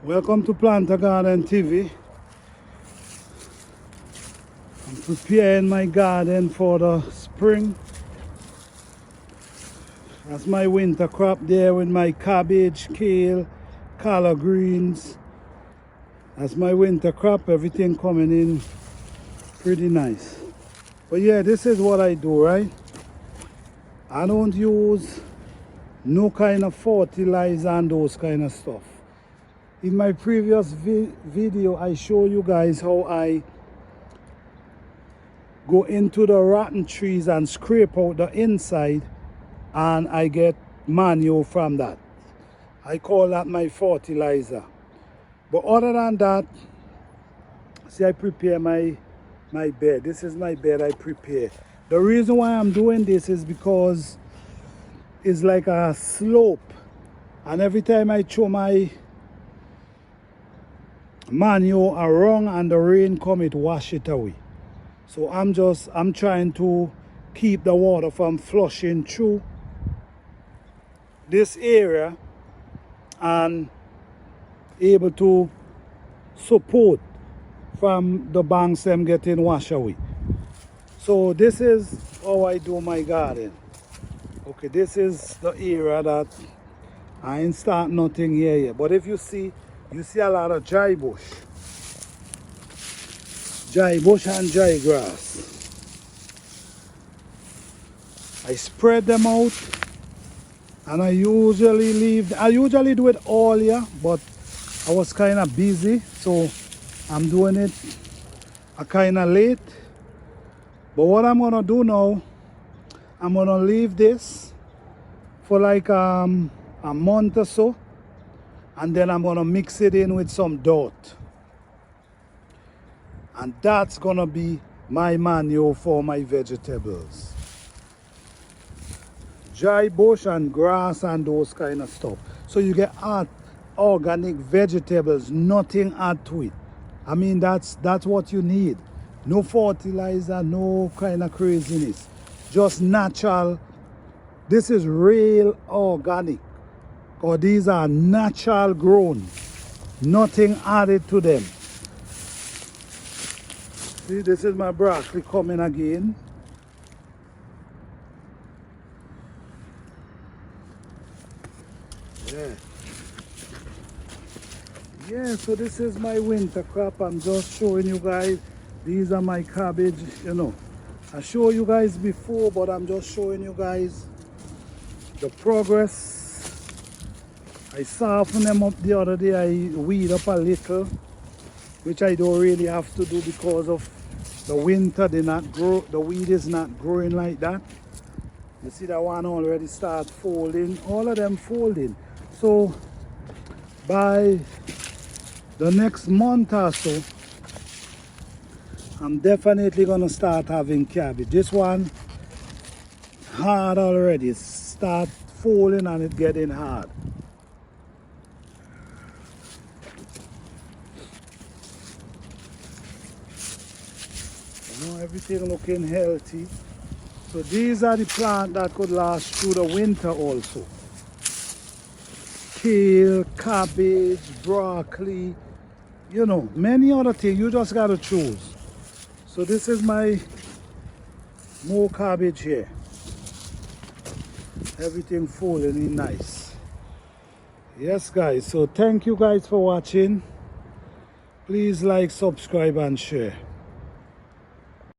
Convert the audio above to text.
Welcome to Planter Garden TV. I'm preparing my garden for the spring. That's my winter crop there with my cabbage, kale, collard greens. That's my winter crop, everything coming in pretty nice. But yeah, this is what I do, right? I don't use no kind of fertilizer and those kind of stuff. In my previous video, I show you guys how I go into the rotten trees and scrape out the inside, and I get manure from that. I call that my fertilizer. But other than that, see, I prepare my bed. This is my bed I prepare. The reason why I'm doing this is because it's like a slope, and every time I throw my manure around and the rain come, it wash it away. So I'm trying to keep the water from flushing through this area and able to support from the banks them getting washed away. So this is how I do my garden. Okay, this is the area that I ain't start nothing here yet. But if you see a lot of dry bush and dry grass. I spread them out, and I usually do it all year, but I was kind of busy, so I'm doing it kind of late. But what I'm gonna do now, I'm gonna leave this for like a month or so, and then I'm gonna mix it in with some dirt, and that's gonna be my manure for my vegetables. Dry bush and grass and those kind of stuff. So you get organic vegetables, nothing add to it. I mean, that's what you need. No fertilizer, no kind of craziness. Just natural. This is real organic. Or these are natural grown. Nothing added to them. See, this is my broccoli coming again. Yeah, so this is my winter crop. I'm just showing you guys. These are my cabbage, you know. I showed you guys before, but I'm just showing you guys the progress. I softened them up the other day. I weed up a little, which I don't really have to do because of the winter. They not grow. The weed is not growing like that. You see that one already start folding. All of them folding. So by the next month or so, I'm definitely gonna start having cabbage. This one hard already. It start folding and it getting hard. You know, everything looking healthy. So these are the plants that could last through the winter also. Kale, cabbage, broccoli, you know, many other things. You just gotta choose. So this is my more cabbage here. Everything folding in nice. Yes guys, so thank you guys for watching. Please like, subscribe and share.